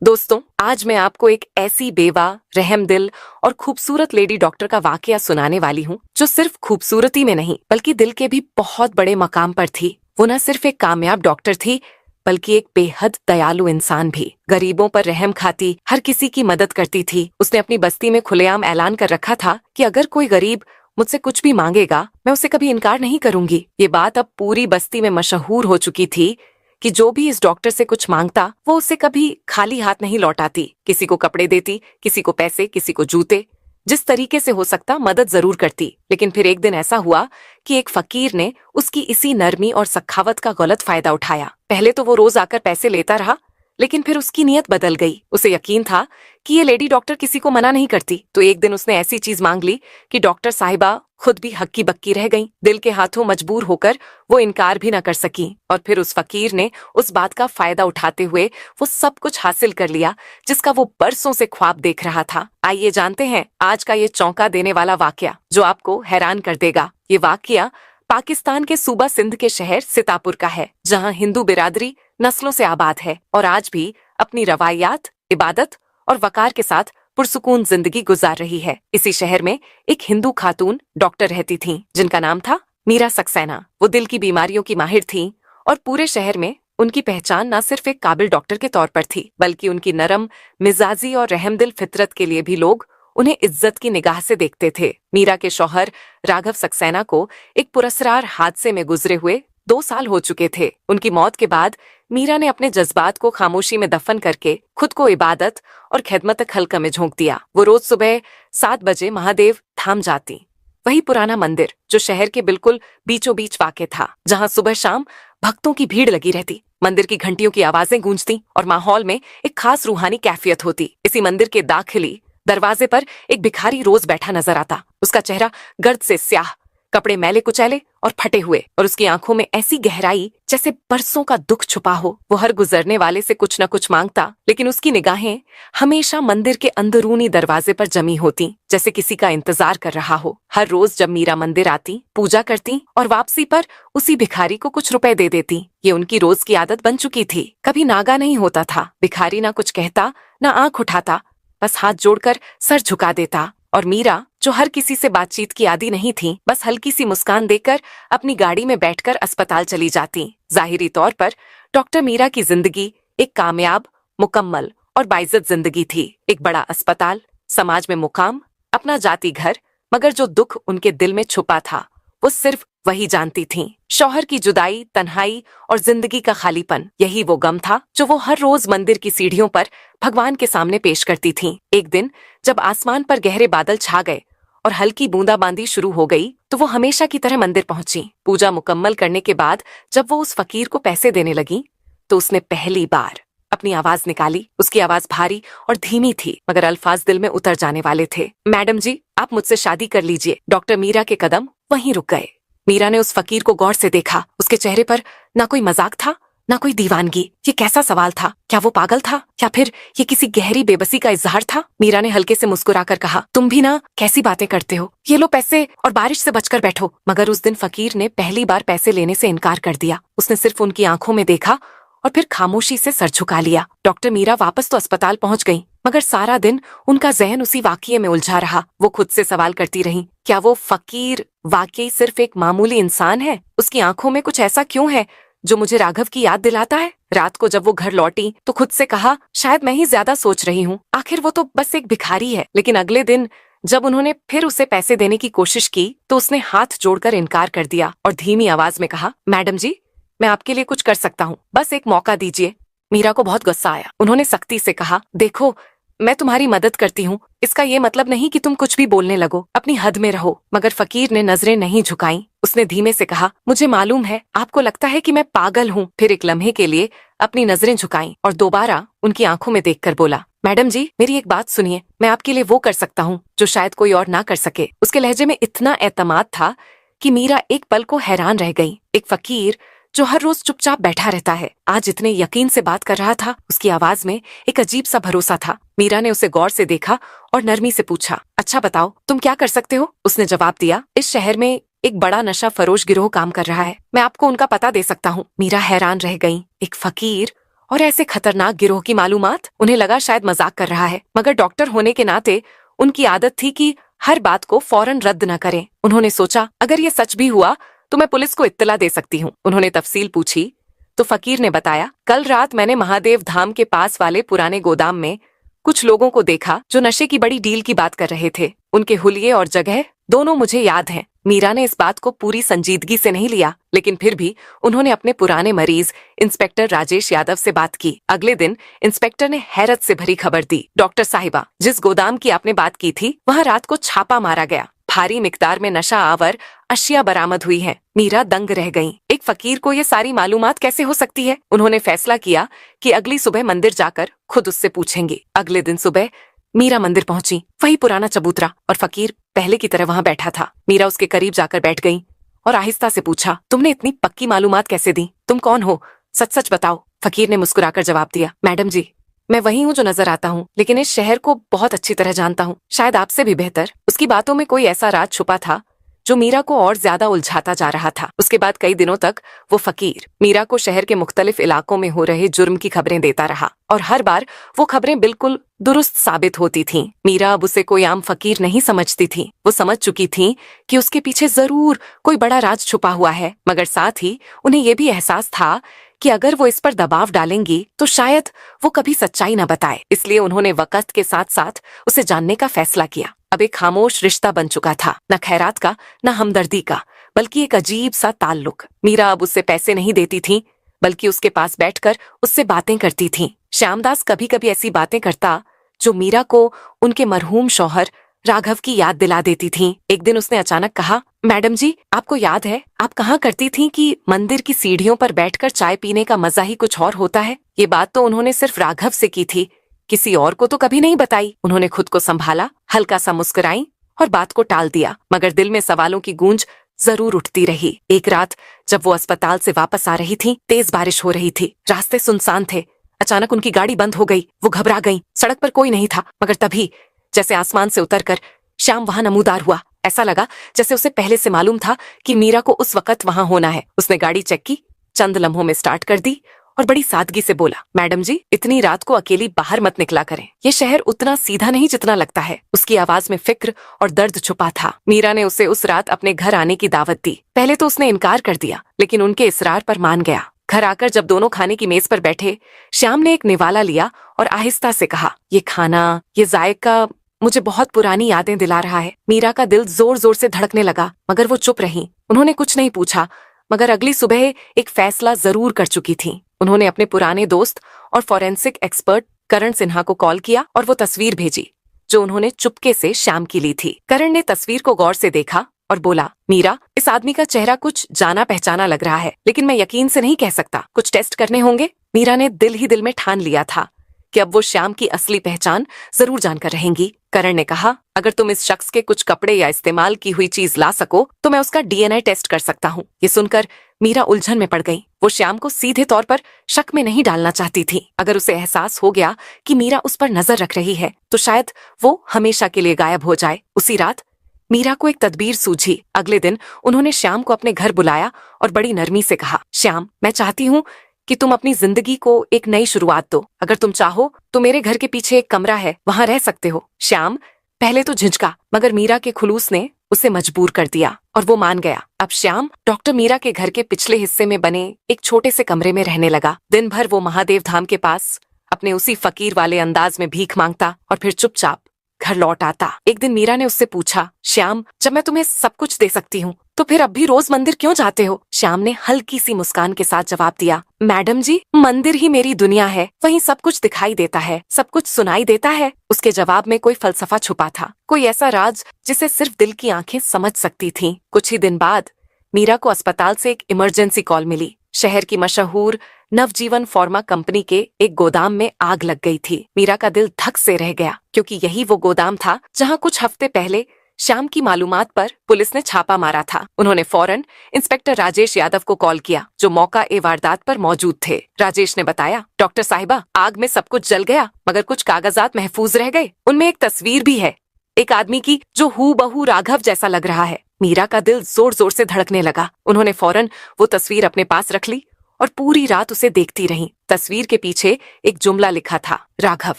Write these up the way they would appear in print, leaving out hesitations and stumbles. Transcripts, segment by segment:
दोस्तों, आज मैं आपको एक ऐसी बेवा, रहमदिल और खूबसूरत लेडी डॉक्टर का वाकया सुनाने वाली हूँ जो सिर्फ खूबसूरती में नहीं बल्कि दिल के भी बहुत बड़े मकाम पर थी। वो न सिर्फ एक कामयाब डॉक्टर थी बल्कि एक बेहद दयालु इंसान भी। गरीबों पर रहम खाती, हर किसी की मदद करती थी। उसने अपनी बस्ती में खुलेआम ऐलान कर रखा था कि अगर कोई गरीब मुझसे कुछ भी मांगेगा, मैं उसे कभी इनकार नहीं करूंगी। ये बात अब पूरी बस्ती में मशहूर हो चुकी थी कि जो भी इस डॉक्टर से कुछ मांगता वो उसे कभी खाली हाथ नहीं लौटाती। किसी को कपड़े देती, किसी को पैसे, किसी को जूते, जिस तरीके से हो सकता मदद जरूर करती। लेकिन फिर एक दिन ऐसा हुआ कि एक फकीर ने उसकी इसी नरमी और सखावत का गलत फायदा उठाया। पहले तो वो रोज आकर पैसे लेता रहा, लेकिन फिर उसकी नीयत बदल गई। उसे यकीन था कि ये लेडी डॉक्टर किसी को मना नहीं करती। तो एक दिन उसने ऐसी चीज मांग ली कि डॉक्टर साहिबा खुद भी हक्की बक्की रह गईं। दिल के हाथों मजबूर होकर वो इनकार भी न कर सकी। और फिर उस फकीर ने उस बात का फायदा उठाते हुए वो सब कुछ हासिल कर लिया जिसका वो बरसों से ख्वाब देख रहा था। आइए जानते हैं आज का ये चौंका देने वाला वाकया जो आपको हैरान कर देगा। ये वाकया पाकिस्तान के सूबा सिंध के शहर सीतापुर का है, जहाँ हिंदू बिरादरी नस्लों से आबाद है और आज भी अपनी रवायात, इबादत और वकार के साथ पुरसुकून जिंदगी गुजार रही है। इसी शहर में एक हिंदू खातून डॉक्टर रहती थीं, जिनका नाम था मीरा सक्सेना। वो दिल की बीमारियों की माहिर थीं और पूरे शहर में उनकी पहचान न सिर्फ एक काबिल डॉक्टर के तौर पर थी बल्कि उनकी नरम मिजाजी और रहमदिल फितरत के लिए भी लोग उन्हें इज्जत की निगाह से देखते थे। मीरा के शौहर राघव सक्सेना को एक पुरस्कार हादसे में गुजरे हुए 2 साल हो चुके थे। उनकी मौत के बाद मीरा ने अपने जज्बात को खामोशी में दफन करके खुद को इबादत और खिदमत खल्क में झोंक दिया। वो रोज सुबह 7 बजे महादेव धाम जाती, वही पुराना मंदिर जो शहर के बिल्कुल बीचों बीच वाक़ था, जहाँ सुबह शाम भक्तों की भीड़ लगी रहती। मंदिर की घंटियों की आवाजें गूंजती और माहौल में एक खास रूहानी कैफियत होती। इसी मंदिर के दाखिली दरवाजे पर एक भिखारी रोज बैठा नजर आता। उसका चेहरा गर्द से स्याह, कपड़े मैले कुचैले और फटे हुए, और उसकी आंखों में ऐसी गहराई जैसे बरसों का दुख छुपा हो। वो हर गुजरने वाले से कुछ न कुछ मांगता, लेकिन उसकी निगाहें हमेशा मंदिर के अंदरूनी दरवाजे पर जमी होती, जैसे किसी का इंतजार कर रहा हो। हर रोज जब मीरा मंदिर आती, पूजा करती और वापसी पर उसी भिखारी को कुछ रुपए दे देती। ये उनकी रोज की आदत बन चुकी थी। कभी नागा नहीं होता था। भिखारी ना कुछ कहता, ना आंख उठाता, बस हाथ जोड़कर सर झुका देता। और मीरा, जो हर किसी से बातचीत की आदी नहीं थी, बस हल्की सी मुस्कान देकर अपनी गाड़ी में बैठकर अस्पताल चली जाती। जाहिरी तौर पर डॉक्टर मीरा की जिंदगी एक कामयाब, मुकम्मल और बाइज्जत जिंदगी थी। एक बड़ा अस्पताल, समाज में मुकाम, अपना जाती घर, मगर जो दुख उनके दिल में छुपा था वो सिर्फ वही जानती थीं। शौहर की जुदाई, तन्हाई और जिंदगी का खालीपन, यही वो गम था जो वो हर रोज मंदिर की सीढ़ियों पर भगवान के सामने पेश करती थीं। एक दिन जब आसमान पर गहरे बादल छा गए और हल्की बूंदाबांदी शुरू हो गई, तो वो हमेशा की तरह मंदिर पहुंची। पूजा मुकम्मल करने के बाद जब वो उस फकीर को पैसे देने लगी, तो उसने पहली बार अपनी आवाज निकाली। उसकी आवाज भारी और धीमी थी, मगर अल्फाज दिल में उतर जाने वाले थे। मैडम जी, आप मुझसे शादी कर लीजिए। डॉक्टर मीरा के कदम वहीं रुक गए। मीरा ने उस फकीर को गौर से देखा। उसके चेहरे पर ना कोई मजाक था, ना कोई दीवानगी। ये कैसा सवाल था? क्या वो पागल था या फिर ये किसी गहरी बेबसी का इजहार था? मीरा ने हल्के से मुस्कुराकर कहा, तुम भी ना कैसी बातें करते हो, ये लो पैसे और बारिश से बचकर बैठो। मगर उस दिन फकीर ने पहली बार पैसे लेने से इनकार कर दिया। उसने सिर्फ उनकी आंखों में देखा और फिर खामोशी से सर झुका लिया। डॉक्टर मीरा वापस तो अस्पताल पहुंच गईं, मगर सारा दिन उनका जहन उसी वाकये में उलझा रहा। वो खुद से सवाल करती रहीं, क्या वो फकीर वाकई सिर्फ एक मामूली इंसान है? उसकी आंखों में कुछ ऐसा क्यों है जो मुझे राघव की याद दिलाता है? रात को जब वो घर लौटी तो खुद से कहा, शायद मैं ही ज्यादा सोच रही हूँ, आखिर वो तो बस एक भिखारी है। लेकिन अगले दिन जब उन्होंने फिर उसे पैसे देने की कोशिश की, तो उसने हाथ जोड़कर इनकार कर दिया और धीमी आवाज में कहा, मैडम जी, मैं आपके लिए कुछ कर सकता हूँ, बस एक मौका दीजिए। मीरा को बहुत गुस्सा आया। उन्होंने सख्ती से कहा, देखो, मैं तुम्हारी मदद करती हूँ, इसका ये मतलब नहीं कि तुम कुछ भी बोलने लगो, अपनी हद में रहो। मगर फकीर ने नजरें नहीं झुकाईं। उसने धीमे से कहा, मुझे मालूम है आपको लगता है कि मैं पागल हूँ। फिर एक लम्हे के लिए अपनी नजरें झुकाईं और दोबारा उनकी आंखों में देखकर बोला, मैडम जी, मेरी एक बात सुनिए, मैं आपके लिए वो कर सकता हूँ जो शायद कोई और ना कर सके। उसके लहजे में इतना एतमाद था कि मीरा एक पल को हैरान रह गई। एक फकीर जो हर रोज चुपचाप बैठा रहता है, आज इतने यकीन से बात कर रहा था। उसकी आवाज में एक अजीब सा भरोसा था। मीरा ने उसे गौर से देखा और नरमी से पूछा, अच्छा बताओ, तुम क्या कर सकते हो? उसने जवाब दिया, इस शहर में एक बड़ा नशा फरोश गिरोह काम कर रहा है, मैं आपको उनका पता दे सकता हूँ। मीरा हैरान रह गई। एक फकीर और ऐसे खतरनाक गिरोह की मालूमात। उन्हें लगा शायद मजाक कर रहा है, मगर डॉक्टर होने के नाते उनकी आदत थी कि हर बात को फौरन रद्द न करें। उन्होंने सोचा, अगर ये सच भी हुआ तो मैं पुलिस को इत्तला दे सकती हूँ। उन्होंने तफसील पूछी तो फकीर ने बताया, कल रात मैंने महादेव धाम के पास वाले पुराने गोदाम में कुछ लोगों को देखा जो नशे की बड़ी डील की बात कर रहे थे। उनके हुलिये और जगह दोनों मुझे याद हैं। मीरा ने इस बात को पूरी संजीदगी से नहीं लिया, लेकिन फिर भी उन्होंने अपने पुराने मरीज इंस्पेक्टर राजेश यादव से बात की। अगले दिन इंस्पेक्टर ने हैरत से भरी खबर दी, डॉक्टर साहिबा, जिस गोदाम की आपने बात की थी वहाँ रात को छापा मारा गया। भारी मिकदार में नशा आवर अशिया बरामद हुई है। मीरा दंग रह गईं। एक फकीर को ये सारी मालूमात कैसे हो सकती है? उन्होंने फैसला किया कि अगली सुबह मंदिर जाकर खुद उससे पूछेंगे। अगले दिन सुबह मीरा मंदिर पहुंची। वही पुराना चबूतरा और फकीर पहले की तरह वहां बैठा था। मीरा उसके करीब जाकर बैठ गई और आहिस्ता से पूछा, तुमने इतनी पक्की मालूमात कैसे दी? तुम कौन हो? सच सच बताओ। फकीर ने मुस्कुराकर जवाब दिया, मैडम जी, मैं वही हूँ जो नजर आता हूँ, लेकिन इस शहर को बहुत अच्छी तरह जानता हूँ, शायद आपसे भी बेहतर। उसकी बातों में कोई ऐसा राज छुपा था जो मीरा को और ज्यादा उलझाता जा रहा था। उसके बाद कई दिनों तक वो फकीर मीरा को शहर के मुख्तलिफ इलाकों में हो रहे जुर्म की खबरें देता रहा और हर बार वो खबरें बिल्कुल दुरुस्त साबित होती थीं। मीरा अब उसे कोई आम फकीर नहीं समझती थी। वो समझ चुकी थी कि उसके पीछे जरूर कोई बड़ा राज छुपा हुआ है, मगर साथ ही उन्हें यह भी एहसास था कि अगर वो इस पर दबाव डालेंगी तो शायद वो कभी सच्चाई न बताए। इसलिए उन्होंने वक़्त के साथ साथ उसे जानने का फैसला किया। अब एक खामोश रिश्ता बन चुका था, न खैरात का न हमदर्दी का, बल्कि एक अजीब सा ताल्लुक। मीरा अब उससे पैसे नहीं देती थी, बल्कि उसके पास बैठकर उससे बातें करती थी। श्यामदास कभी कभी ऐसी बातें करता जो मीरा को उनके मरहूम शौहर राघव की याद दिला देती थी। एक दिन उसने अचानक कहा, मैडम जी, आपको याद है आप कहा करती थीं कि मंदिर की सीढ़ियों पर बैठकर चाय पीने का मजा ही कुछ और होता है? ये बात तो उन्होंने सिर्फ राघव से की थी, किसी और को तो कभी नहीं बताई। उन्होंने खुद को संभाला, हल्का सा मुस्कुराई और बात को टाल दिया, मगर दिल में सवालों की गूंज जरूर उठती रही। एक रात जब वो अस्पताल से वापस आ रही थी, तेज बारिश हो रही थी, रास्ते सुनसान थे। अचानक उनकी गाड़ी बंद हो गई। वो घबरा गई। सड़क पर कोई नहीं था, मगर तभी जैसे आसमान से उतरकर श्याम वहां नमूदार हुआ। ऐसा लगा जैसे उसे पहले से मालूम था कि मीरा को उस वक्त वहां होना है। उसने गाड़ी चेक की, चंद लम्हों में स्टार्ट कर दी और बड़ी सादगी से बोला, मैडम जी, इतनी रात को अकेली बाहर मत निकला करें। ये शहर उतना सीधा नहीं जितना लगता है। उसकी आवाज में फिक्र और दर्द छुपा था। मीरा ने उसे उस रात अपने घर आने की दावत दी। पहले तो उसने इनकार कर दिया, लेकिन उनके इसरार पर मान गया। घर आकर जब दोनों खाने की मेज पर बैठे, श्याम ने एक निवाला लिया और आहिस्ता से कहा, ये खाना, ये जायका मुझे बहुत पुरानी यादें दिला रहा है। मीरा का दिल जोर जोर से धड़कने लगा, मगर वो चुप रही। उन्होंने कुछ नहीं पूछा, मगर अगली सुबह एक फैसला जरूर कर चुकी थी। उन्होंने अपने पुराने दोस्त और फॉरेंसिक एक्सपर्ट करण सिन्हा को कॉल किया और वो तस्वीर भेजी जो उन्होंने चुपके से श्याम की ली थी। करण ने तस्वीर को गौर से देखा और बोला, मीरा, इस आदमी का चेहरा कुछ जाना पहचाना लग रहा है, लेकिन मैं यकीन से नहीं कह सकता, कुछ टेस्ट करने होंगे। मीरा ने दिल ही दिल में ठान लिया था कि अब वो श्याम की असली पहचान जरूर जानकर रहेंगी। करण ने कहा, अगर तुम इस शख्स के कुछ कपड़े या इस्तेमाल की हुई चीज ला सको तो मैं उसका डीएनए टेस्ट कर सकता हूँ। ये सुनकर मीरा उलझन में पड़ गई। वो श्याम को सीधे तौर पर शक में नहीं डालना चाहती थी। अगर उसे एहसास हो गया कि मीरा उस पर नजर रख रही है तो शायद वो हमेशा के लिए गायब हो जाए। उसी रात मीरा को एक तदबीर सूझी। अगले दिन उन्होंने श्याम को अपने घर बुलाया और बड़ी नरमी से कहा, श्याम, मैं चाहती हूँ कि तुम अपनी जिंदगी को एक नई शुरुआत दो। अगर तुम चाहो तो मेरे घर के पीछे एक कमरा है, वहां रह सकते हो। श्याम पहले तो झिझका, मगर मीरा के खुलूस ने उसे मजबूर कर दिया और वो मान गया। अब श्याम डॉक्टर मीरा के घर के पिछले हिस्से में बने एक छोटे से कमरे में रहने लगा। दिन भर वो महादेव धाम के पास अपने उसी फकीर वाले अंदाज में भीख मांगता और फिर चुपचाप घर लौट आता। एक दिन मीरा ने उससे पूछा, श्याम, जब मैं तुम्हें सब कुछ दे सकती हूँ तो फिर अब भी रोज मंदिर क्यों जाते हो? श्याम ने हल्की सी मुस्कान के साथ जवाब दिया, मैडम जी, मंदिर ही मेरी दुनिया है, वहीं सब कुछ दिखाई देता है, सब कुछ सुनाई देता है। उसके जवाब में कोई फलसफा छुपा था, कोई ऐसा राज जिसे सिर्फ दिल की आंखें समझ सकती थीं। कुछ ही दिन बाद मीरा को अस्पताल से एक इमरजेंसी कॉल मिली। शहर की मशहूर नवजीवन फार्मा कंपनी के एक गोदाम में आग लग गई थी। मीरा का दिल धक से रह गया, क्योंकि यही वो गोदाम था जहां कुछ हफ्ते पहले श्याम की मालूमात पर पुलिस ने छापा मारा था। उन्होंने फौरन इंस्पेक्टर राजेश यादव को कॉल किया, जो मौका ए वारदात पर मौजूद थे। राजेश ने बताया, डॉक्टर साहिबा, आग में सब कुछ जल गया, मगर कुछ कागजात महफूज रह गए। उनमें एक तस्वीर भी है, एक आदमी की जो हूबहू राघव जैसा लग रहा है। मीरा का दिल जोर जोर से धड़कने लगा। उन्होंने फौरन वो तस्वीर अपने पास रख ली और पूरी रात उसे देखती रही। तस्वीर के पीछे एक जुमला लिखा था, राघव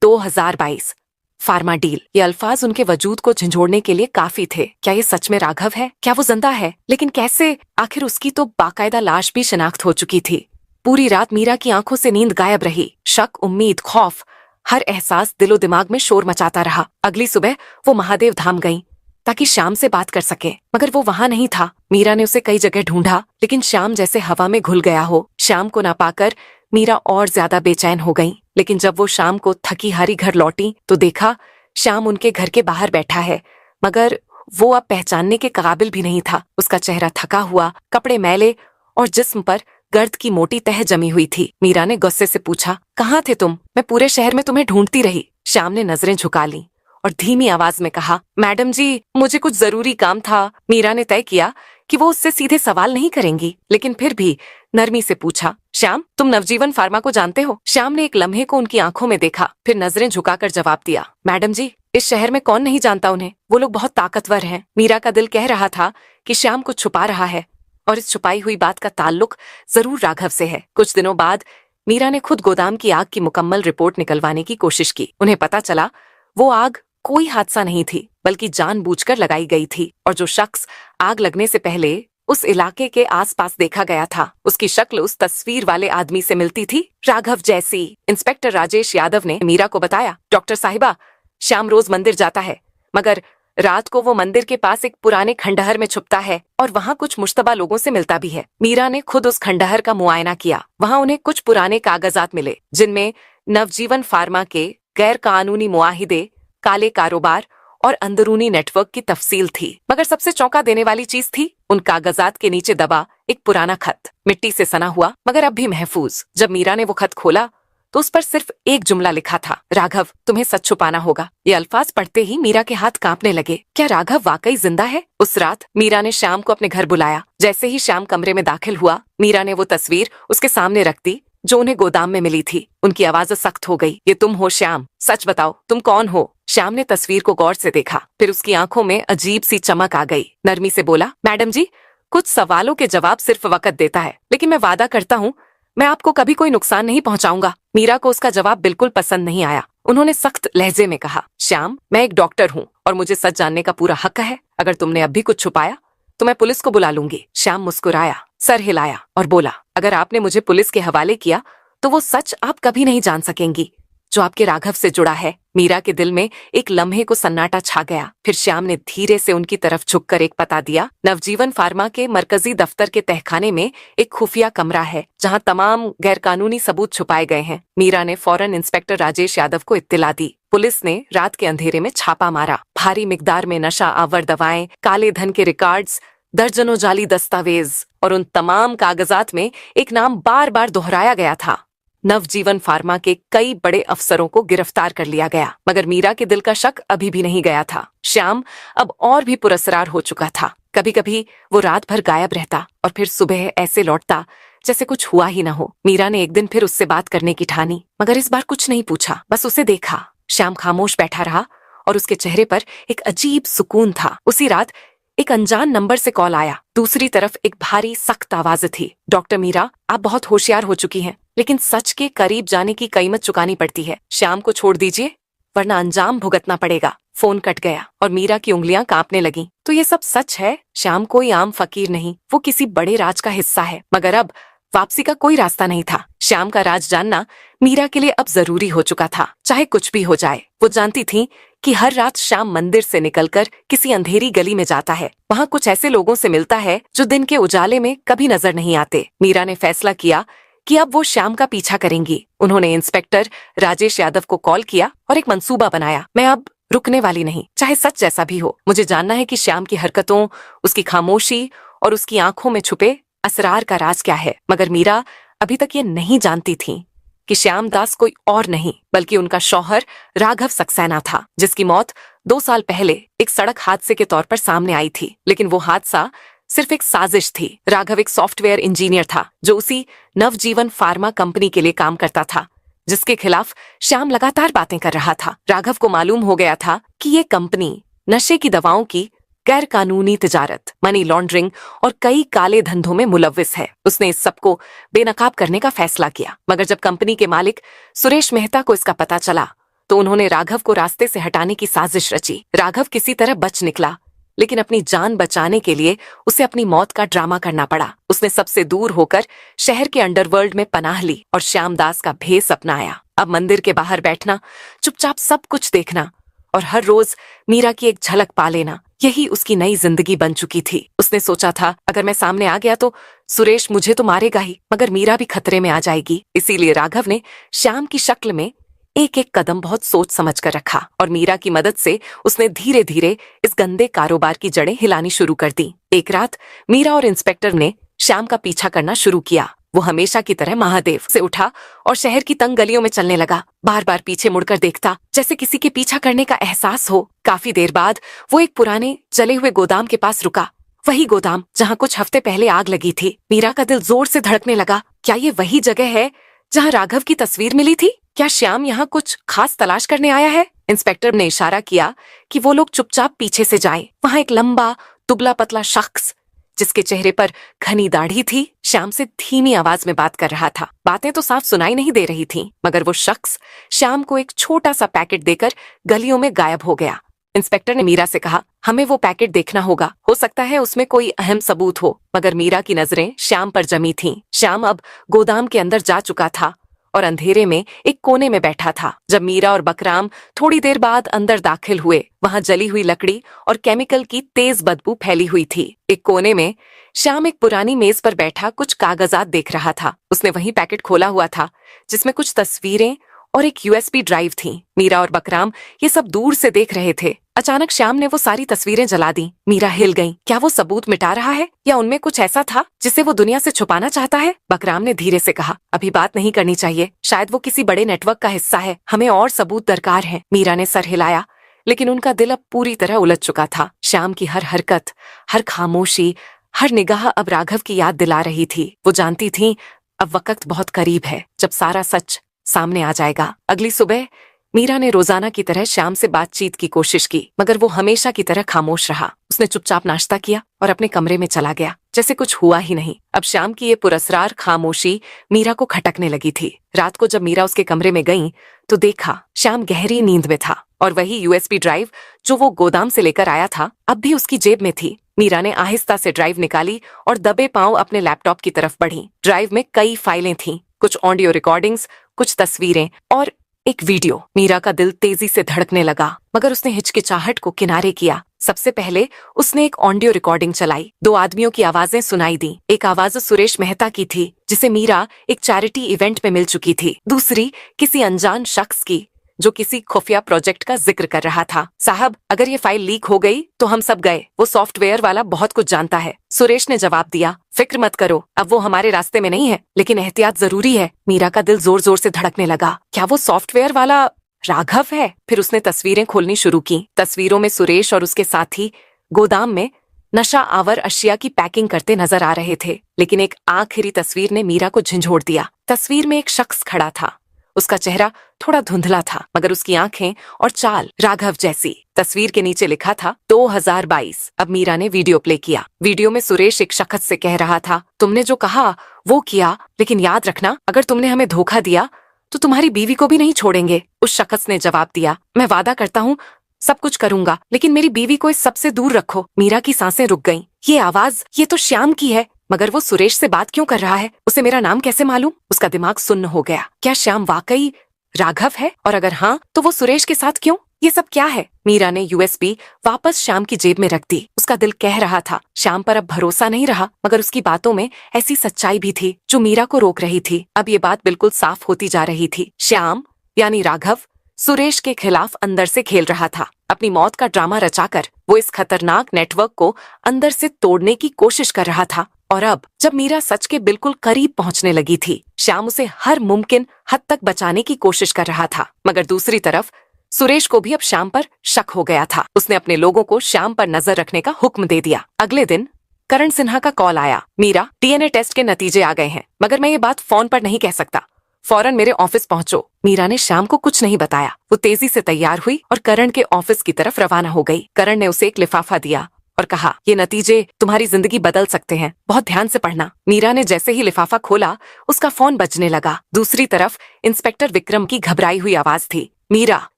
2022 फार्मा डील। ये अल्फाज उनके वजूद को झंझोड़ने के लिए काफी थे। क्या ये सच में राघव है? क्या वो जिंदा है? लेकिन कैसे? आखिर उसकी तो बाकायदा लाश भी शिनाख्त हो चुकी थी। पूरी रात मीरा की आंखों से नींद गायब रही। शक, उम्मीद, खौफ, हर एहसास दिलो दिमाग में शोर मचाता रहा। अगली सुबह वो महादेव धाम गईं ताकि श्याम से बात कर सके, मगर वो वहां नहीं था। मीरा ने उसे कई जगह ढूंढा, लेकिन श्याम जैसे हवा में घुल गया हो। श्याम को ना पाकर मीरा और ज्यादा बेचैन हो गई। लेकिन जब वो शाम को थकी हारी घर लौटी तो देखा श्याम उनके घर के बाहर बैठा है, मगर वो अब पहचानने के काबिल भी नहीं था। उसका चेहरा थका हुआ, कपड़े मैले और जिस्म पर गर्द की मोटी तह जमी हुई थी। मीरा ने गुस्से से पूछा, कहाँ थे तुम? मैं पूरे शहर में तुम्हें ढूंढती रही। श्याम ने नजरें झुका ली और धीमी आवाज में कहा, मैडम जी, मुझे कुछ जरूरी काम था। मीरा ने तय किया कि वो उससे सीधे सवाल नहीं करेंगी, लेकिन फिर भी नरमी से पूछा, श्याम, तुम नवजीवन फार्मा को जानते हो? श्याम ने एक लम्हे को उनकी आंखों में देखा, फिर नजरें झुकाकर जवाब दिया, मैडम जी, इस शहर में कौन नहीं जानता उन्हें। वो लोग बहुत ताकतवर हैं। मीरा का दिल कह रहा था कि श्याम कुछ छुपा रहा है और इस छुपाई हुई बात का ताल्लुक जरूर राघव से है। कुछ दिनों बाद मीरा ने खुद गोदाम की आग की मुकम्मल रिपोर्ट निकलवाने की कोशिश की। उन्हें पता चला वो आग कोई हादसा नहीं थी, बल्कि जानबूझकर लगाई गई थी, और जो शख्स आग लगने से पहले उस इलाके के आसपास देखा गया था, उसकी शक्ल उस तस्वीर वाले आदमी से मिलती थी, राघव जैसी। इंस्पेक्टर राजेश यादव ने मीरा को बताया, डॉक्टर साहिबा, श्याम रोज मंदिर जाता है, मगर रात को वो मंदिर के पास एक पुराने खंडहर में छुपता है और वहाँ कुछ मुश्तबा लोगों से मिलता भी है। मीरा ने खुद उस खंडहर का मुआयना किया। वहाँ उन्हें कुछ पुराने कागजात मिले, जिनमें नवजीवन फार्मा के गैर कानूनी मुआहिदे, काले कारोबार और अंदरूनी नेटवर्क की तफसील थी। मगर सबसे चौंका देने वाली चीज थी उन कागजात के नीचे दबा एक पुराना खत, मिट्टी से सना हुआ मगर अब भी महफूज। जब मीरा ने वो खत खोला तो उस पर सिर्फ एक जुमला लिखा था, राघव, तुम्हें सच छुपाना होगा। ये अल्फाज पढ़ते ही मीरा के हाथ कांपने लगे। क्या राघव वाकई जिंदा है? उस रात मीरा ने श्याम को अपने घर बुलाया। जैसे ही श्याम कमरे में दाखिल हुआ, मीरा ने वो तस्वीर उसके सामने रख दी जो उन्हें गोदाम में मिली थी। उनकी आवाज सख्त हो गई, ये तुम हो श्याम? सच बताओ, तुम कौन हो? श्याम ने तस्वीर को गौर से देखा, फिर उसकी आंखों में अजीब सी चमक आ गई। नरमी से बोला, मैडम जी, कुछ सवालों के जवाब सिर्फ वक्त देता है, लेकिन मैं वादा करता हूँ मैं आपको कभी कोई नुकसान नहीं पहुंचाऊंगा। मीरा को उसका जवाब बिल्कुल पसंद नहीं आया। उन्होंने सख्त लहजे में कहा, श्याम, मैं एक डॉक्टर हूँ और मुझे सच जानने का पूरा हक है। अगर तुमने अब भी कुछ छुपाया तो मैं पुलिस को बुला लूंगी। श्याम मुस्कुराया, सर हिलाया और बोला, अगर आपने मुझे पुलिस के हवाले किया तो वो सच आप कभी नहीं जान सकेंगी जो आपके राघव से जुड़ा है। मीरा के दिल में एक लम्हे को सन्नाटा छा गया। फिर श्याम ने धीरे से उनकी तरफ झुककर एक पता दिया, नवजीवन फार्मा के मरकजी दफ्तर के तहखाने में एक खुफिया कमरा है जहां तमाम गैरकानूनी सबूत छुपाए गए हैं। मीरा ने फौरन इंस्पेक्टर राजेश यादव को इत्तिला दी। पुलिस ने रात के अंधेरे में छापा मारा। भारी मिकदार में नशा आवर दवाएं, काले धन के रिकॉर्ड्स, दर्जनों जाली दस्तावेज और उन तमाम कागजात में एक नाम बार बार दोहराया गया था, नवजीवन फार्मा के कई बड़े अफसरों को गिरफ्तार कर लिया गया। मगर मीरा के दिल का शक अभी भी नहीं गया था। श्याम अब और भी पुरस्कार हो चुका था। कभी कभी वो रात भर गायब रहता और फिर सुबह ऐसे लौटता जैसे कुछ हुआ ही न हो। मीरा ने एक दिन फिर उससे बात करने की ठानी, मगर इस बार कुछ नहीं पूछा, बस उसे देखा। श्याम खामोश बैठा रहा और उसके चेहरे पर एक अजीब सुकून था। उसी रात एक अनजान नंबर से कॉल आया। दूसरी तरफ एक भारी सख्त आवाज थी, डॉक्टर मीरा, आप बहुत होशियार हो चुकी हैं, लेकिन सच के करीब जाने की कीमत चुकानी पड़ती है। श्याम को छोड़ दीजिए वरना अंजाम भुगतना पड़ेगा। फोन कट गया और मीरा की उंगलियां कांपने लगीं। तो ये सब सच है? श्याम कोई आम फकीर नहीं, वो किसी बड़े राज का हिस्सा है। मगर अब वापसी का कोई रास्ता नहीं था। श्याम का राज जानना मीरा के लिए अब जरूरी हो चुका था, चाहे कुछ भी हो जाए। वो जानती थी कि हर रात श्याम मंदिर से निकलकर किसी अंधेरी गली में जाता है। वहाँ कुछ ऐसे लोगों से मिलता है जो दिन के उजाले में कभी नजर नहीं आते। मीरा ने फैसला किया कि अब वो श्याम का पीछा करेंगी। उन्होंने इंस्पेक्टर राजेश यादव को कॉल किया और एक मंसूबा बनाया, मैं अब रुकने वाली नहीं, चाहे सच जैसा भी हो। मुझे जानना है कि श्याम की हरकतों, उसकी खामोशी और उसकी आंखों में छुपे असरार का राज क्या है। मगर मीरा अभी तक ये नहीं जानती थी कि श्याम दास कोई और नहीं बल्कि उनका शौहर राघव सक्सेना था, जिसकी मौत 2 साल पहले एक सड़क हादसे के तौर पर सामने आई थी। लेकिन वो हादसा सिर्फ एक साजिश थी। राघव एक सॉफ्टवेयर इंजीनियर था जो उसी नवजीवन फार्मा कंपनी के लिए काम करता था जिसके खिलाफ श्याम लगातार बातें कर रहा था। राघव को मालूम हो गया था कि ये कंपनी नशे की दवाओं की गैर कानूनी तिजारत, मनी लॉन्ड्रिंग और कई काले धंधों में मुलव्विस है। उसने इस सबको बेनकाब करने का फैसला किया। मगर जब कंपनी के मालिक सुरेश मेहता को इसका पता चला तो उन्होंने राघव को रास्ते से हटाने की साजिश रची। राघव किसी तरह बच निकला, लेकिन अपनी जान बचाने के लिए उसे अपनी मौत का ड्रामा करना पड़ा। उसने सबसे दूर होकर शहर के अंडरवर्ल्ड में पनाह ली और श्यामदास का भेष अपनाया। अब मंदिर के बाहर बैठना, चुपचाप सब कुछ देखना और हर रोज मीरा की एक झलक पा लेना, यही उसकी नई जिंदगी बन चुकी थी। उसने सोचा था, अगर मैं सामने आ गया तो सुरेश मुझे तो मारेगा ही, मगर मीरा भी खतरे में आ जाएगी। इसीलिए राघव ने श्याम की शक्ल में एक एक कदम बहुत सोच समझ कर रखा और मीरा की मदद से उसने धीरे धीरे इस गंदे कारोबार की जड़ें हिलानी शुरू कर दी। एक रात मीरा और इंस्पेक्टर ने श्याम का पीछा करना शुरू किया। वो हमेशा की तरह महादेव से उठा और शहर की तंग गलियों में चलने लगा। बार बार पीछे मुड़कर देखता, जैसे किसी के पीछा करने का एहसास हो। काफी देर बाद वो एक पुराने जले हुए गोदाम के पास रुका, वही गोदाम जहाँ कुछ हफ्ते पहले आग लगी थी। मीरा का दिल जोर से धड़कने लगा। क्या ये वही जगह है जहाँ राघव की तस्वीर मिली थी? क्या श्याम यहाँ कुछ खास तलाश करने आया है? इंस्पेक्टर ने इशारा किया कि वो लोग चुपचाप पीछे से जाएं। वहां एक लंबा दुबला पतला शख्स जिसके चेहरे पर घनी दाढ़ी थी, श्याम से धीमी आवाज में बात कर रहा था। बातें तो साफ सुनाई नहीं दे रही थीं, मगर वो शख्स श्याम को एक छोटा सा पैकेट देकर गलियों में गायब हो गया। इंस्पेक्टर ने मीरा से कहा, हमें वो पैकेट देखना होगा, हो सकता है उसमें कोई अहम सबूत हो। मगर मीरा की नजरें श्याम पर जमी थीं। श्याम अब गोदाम के अंदर जा चुका था और अंधेरे में एक कोने में बैठा था। जब मीरा और बकराम थोड़ी देर बाद अंदर दाखिल हुए, वहां जली हुई लकड़ी और केमिकल की तेज बदबू फैली हुई थी। एक कोने में श्याम एक पुरानी मेज पर बैठा कुछ कागजात देख रहा था। उसने वही पैकेट खोला हुआ था जिसमें कुछ तस्वीरें और एक यूएसबी ड्राइव थी। मीरा और बकराम ये सब दूर से देख रहे थे। अचानक श्याम ने वो सारी तस्वीरें जला दी। मीरा हिल गई। क्या वो सबूत मिटा रहा है या उनमें कुछ ऐसा था जिसे वो दुनिया से छुपाना चाहता है? बकराम ने धीरे से कहा, अभी बात नहीं करनी चाहिए, शायद वो किसी बड़े नेटवर्क का हिस्सा है, हमें और सबूत दरकार है। मीरा ने सर हिलाया, लेकिन उनका दिल अब पूरी तरह उलझ चुका था। श्याम की हर हरकत, हर खामोशी, हर निगाह अब राघव की याद दिला रही थी। वो जानती थी अब वक्त बहुत करीब है जब सारा सच सामने आ जाएगा। अगली सुबह मीरा ने रोजाना की तरह श्याम से बातचीत की कोशिश की, मगर वो हमेशा की तरह खामोश रहा। उसने चुपचाप नाश्ता किया और अपने कमरे में चला गया, जैसे कुछ हुआ ही नहीं। अब श्याम की ये पुरस्कार खामोशी मीरा को खटकने लगी थी। रात को जब मीरा उसके कमरे में गई तो देखा श्याम गहरी नींद में था और वही यूएसबी ड्राइव जो वो गोदाम से लेकर आया था अब भी उसकी जेब में थी। मीरा ने आहिस्ता से ड्राइव निकाली और दबे पांव अपने लैपटॉप की तरफ बढ़ी। ड्राइव में कई फाइलें थीं, कुछ ऑडियो रिकॉर्डिंग्स, कुछ तस्वीरें और एक वीडियो। मीरा का दिल तेजी से धड़कने लगा, मगर उसने हिचकिचाहट को किनारे किया। सबसे पहले उसने एक ऑडियो रिकॉर्डिंग चलाई। 2 आदमियों की आवाजें सुनाई दी। एक आवाज सुरेश मेहता की थी, जिसे मीरा एक चैरिटी इवेंट में मिल चुकी थी। दूसरी किसी अनजान शख्स की जो किसी खुफिया प्रोजेक्ट का जिक्र कर रहा था। साहब, अगर ये फाइल लीक हो गई तो हम सब गए। वो सॉफ्टवेयर वाला बहुत कुछ जानता है। सुरेश ने जवाब दिया, फिक्र मत करो, अब वो हमारे रास्ते में नहीं है, लेकिन एहतियात जरूरी है। मीरा का दिल जोर जोर से धड़कने लगा। क्या वो सॉफ्टवेयर वाला राघव है? फिर उसने तस्वीरें खोलनी शुरू की। तस्वीरों में सुरेश और उसके साथी गोदाम में नशा आवर अशिया की पैकिंग करते नजर आ रहे थे। लेकिन एक आखिरी तस्वीर ने मीरा को झंझोड़ दिया। तस्वीर में एक शख्स खड़ा था। उसका चेहरा थोड़ा धुंधला था, मगर उसकी आंखें और चाल राघव जैसी। तस्वीर के नीचे लिखा था 2022। अब मीरा ने वीडियो प्ले किया। वीडियो में सुरेश एक शख्स से कह रहा था, तुमने जो कहा वो किया, लेकिन याद रखना, अगर तुमने हमें धोखा दिया तो तुम्हारी बीवी को भी नहीं छोड़ेंगे। उस शख्स ने जवाब दिया, मैं वादा करता हूँ सब कुछ करूंगा, लेकिन मेरी बीवी को इस सबसे दूर रखो। मीरा की सांसें रुक गईं। ये आवाज, ये तो श्याम की है, मगर वो सुरेश से बात क्यों कर रहा है? उसे मेरा नाम कैसे मालूम? उसका दिमाग सुन्न हो गया। क्या श्याम वाकई राघव है? और अगर हाँ, तो वो सुरेश के साथ क्यों? ये सब क्या है? मीरा ने यूएसबी वापस श्याम की जेब में रख दी। उसका दिल कह रहा था श्याम पर अब भरोसा नहीं रहा, मगर उसकी बातों में ऐसी सच्चाई भी थी जो मीरा को रोक रही थी। अब ये बात बिल्कुल साफ होती जा रही थी। श्याम यानी राघव सुरेश के खिलाफ अंदर से खेल रहा था। अपनी मौत का ड्रामा रचाकर वो इस खतरनाक नेटवर्क को अंदर से तोड़ने की कोशिश कर रहा था। और अब जब मीरा सच के बिल्कुल करीब पहुंचने लगी थी, श्याम उसे हर मुमकिन हद तक बचाने की कोशिश कर रहा था। मगर दूसरी तरफ सुरेश को भी अब श्याम पर शक हो गया था। उसने अपने लोगों को श्याम पर नजर रखने का हुक्म दे दिया। अगले दिन करण सिन्हा का कॉल आया, मीरा, डीएनए टेस्ट के नतीजे आ गए हैं, मगर मैं ये बात फोन पर नहीं कह सकता, फौरन मेरे ऑफिस पहुंचो। मीरा ने श्याम को कुछ नहीं बताया। वो तेजी से तैयार हुई और करण के ऑफिस की तरफ रवाना हो गई। करण ने उसे एक लिफाफा दिया और कहा, ये नतीजे तुम्हारी जिंदगी बदल सकते हैं, बहुत ध्यान से पढ़ना। मीरा ने जैसे ही लिफाफा खोला, उसका फोन बजने लगा। दूसरी तरफ इंस्पेक्टर विक्रम की घबराई हुई आवाज थी, मीरा,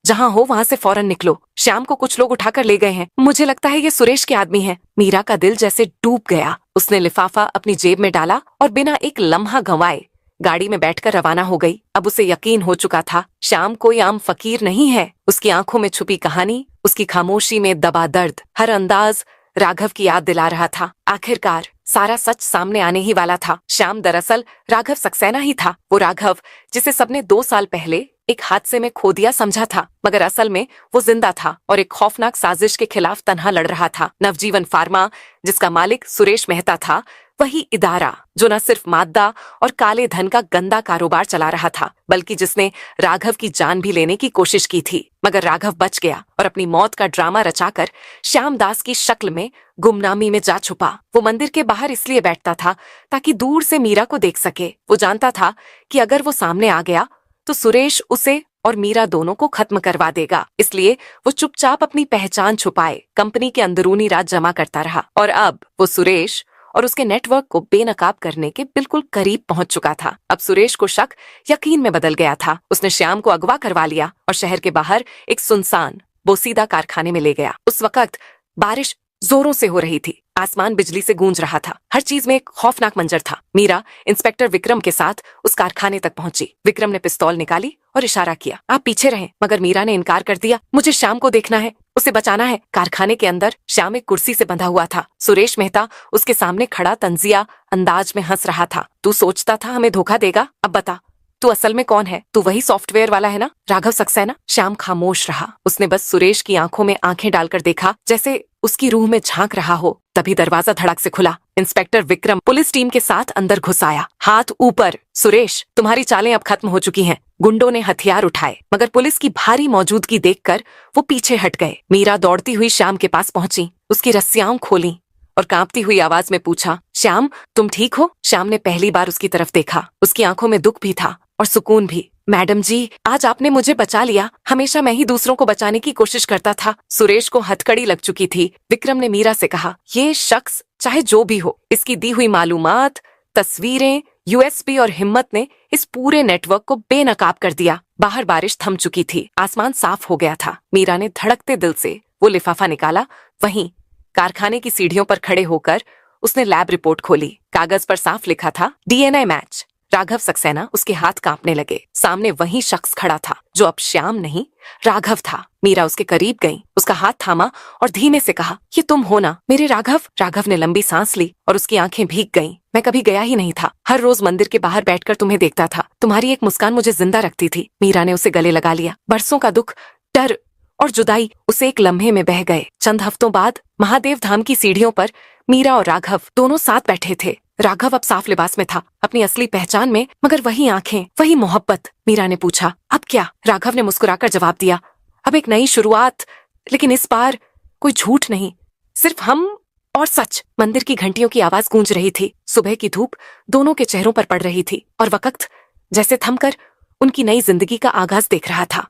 जहाँ हो वहाँ से फौरन निकलो, श्याम को कुछ लोग उठाकर ले गए हैं, मुझे लगता है ये सुरेश के आदमी हैं। मीरा का दिल जैसे डूब गया। उसने लिफाफा अपनी जेब में डाला और बिना एक लम्हा गंवाए गाड़ी में बैठकर रवाना हो गई। अब उसे यकीन हो चुका था, श्याम कोई आम फकीर नहीं है। उसकी आंखों में छुपी कहानी, उसकी खामोशी में दबा दर्द, हर अंदाज राघव की याद दिला रहा था। आखिरकार सारा सच सामने आने ही वाला था। श्याम दरअसल राघव सक्सेना ही था, वो राघव जिसे सबने 2 साल पहले एक हादसे में खो दिया समझा था, मगर असल में वो जिंदा था और एक खौफनाक साजिश के खिलाफ तन्हा लड़ रहा था। नवजीवन फार्मा, जिसका मालिक सुरेश मेहता था, वही इदारा जो न सिर्फ मादा और काले धन का गंदा कारोबार चला रहा था, बल्कि जिसने राघव की जान भी लेने की कोशिश की थी। मगर राघव बच गया और अपनी मौत का ड्रामा रचाकर श्याम दास की शक्ल में गुमनामी में जा छुपा। वो मंदिर के बाहर इसलिए बैठता था ताकि दूर से मीरा को देख सके। वो जानता था कि अगर वो सामने आ गया तो सुरेश उसे और मीरा दोनों को खत्म करवा देगा। इसलिए वो चुपचाप अपनी पहचान छुपाए कंपनी के अंदरूनी राज जमा करता रहा। और अब वो सुरेश और उसके नेटवर्क को बेनकाब करने के बिल्कुल करीब पहुंच चुका था। अब सुरेश को शक यकीन में बदल गया था। उसने श्याम को अगवा करवा लिया और शहर के बाहर एक सुनसान बोसीदा कारखाने में ले गया। उस वक्त बारिश जोरों से हो रही थी, आसमान बिजली से गूंज रहा था, हर चीज में एक खौफनाक मंजर था। मीरा इंस्पेक्टर विक्रम के साथ उस कारखाने तक पहुंची। विक्रम ने पिस्तौल निकाली और इशारा किया, आप पीछे रहें, मगर मीरा ने इनकार कर दिया। मुझे श्याम को देखना है, उसे बचाना है। कारखाने के अंदर श्याम एक कुर्सी से बंधा हुआ था। सुरेश मेहता उसके सामने खड़ा तंजिया अंदाज में हंस रहा था। तू सोचता था हमें धोखा देगा? अब बता, तू असल में कौन है? तू वही सॉफ्टवेयर वाला है ना, राघव सक्सेना? श्याम खामोश रहा। उसने बस सुरेश की आंखों में आंखें डालकर देखा, जैसे उसकी रूह में झांक रहा हो। तभी दरवाजा धड़क से खुला। इंस्पेक्टर विक्रम पुलिस टीम के साथ अंदर घुस आया, हाथ ऊपर। सुरेश, तुम्हारी चालें अब खत्म हो चुकी हैं। गुंडों ने हथियार उठाए, मगर पुलिस की भारी मौजूदगी देखकर वो पीछे हट गए। मीरा दौड़ती हुई श्याम के पास पहुंची, उसकी रस्सियां खोली और कांपती हुई आवाज में पूछा, श्याम, तुम ठीक हो? श्याम ने पहली बार उसकी तरफ देखा। उसकी आंखों में दुख भी था और सुकून भी। मैडम जी, आज आपने मुझे बचा लिया। हमेशा मैं ही दूसरों को बचाने की कोशिश करता था। सुरेश को हथकड़ी लग चुकी थी। विक्रम ने मीरा से कहा, ये शख्स चाहे जो भी हो, इसकी दी हुई मालूमात, तस्वीरें, यूएसपी और हिम्मत ने इस पूरे नेटवर्क को बेनकाब कर दिया। बाहर बारिश थम चुकी थी, आसमान साफ हो गया था। मीरा ने धड़कते दिल से वो लिफाफा निकाला। वहीं कारखाने की सीढ़ियों पर खड़े होकर उसने लैब रिपोर्ट खोली। कागज पर साफ लिखा था, डीएनए मैच। राघव सक्सेना। उसके हाथ कांपने लगे। सामने वही शख्स खड़ा था जो अब श्याम नहीं, राघव था। मीरा उसके करीब गई, उसका हाथ थामा और धीमे से कहा, ये तुम हो ना मेरे राघव? राघव ने लंबी सांस ली और उसकी आंखें भीग गईं। मैं कभी गया ही नहीं था, हर रोज मंदिर के बाहर बैठकर तुम्हें देखता था। तुम्हारी एक मुस्कान मुझे जिंदा रखती थी। मीरा ने उसे गले लगा लिया। बरसों का दुख, डर और जुदाई उसे एक लम्हे में बह गए। चंद हफ्तों बाद महादेव धाम की सीढ़ियों पर मीरा और राघव दोनों साथ बैठे थे। राघव अब साफ लिबास में था, अपनी असली पहचान में, मगर वही आंखें, वही मोहब्बत। मीरा ने पूछा, अब क्या? राघव ने मुस्कुराकर जवाब दिया, अब एक नई शुरुआत, लेकिन इस बार कोई झूठ नहीं, सिर्फ हम और सच। मंदिर की घंटियों की आवाज गूंज रही थी। सुबह की धूप दोनों के चेहरों पर पड़ रही थी और वक्त जैसे थमकर उनकी नई जिंदगी का आगाज देख रहा था।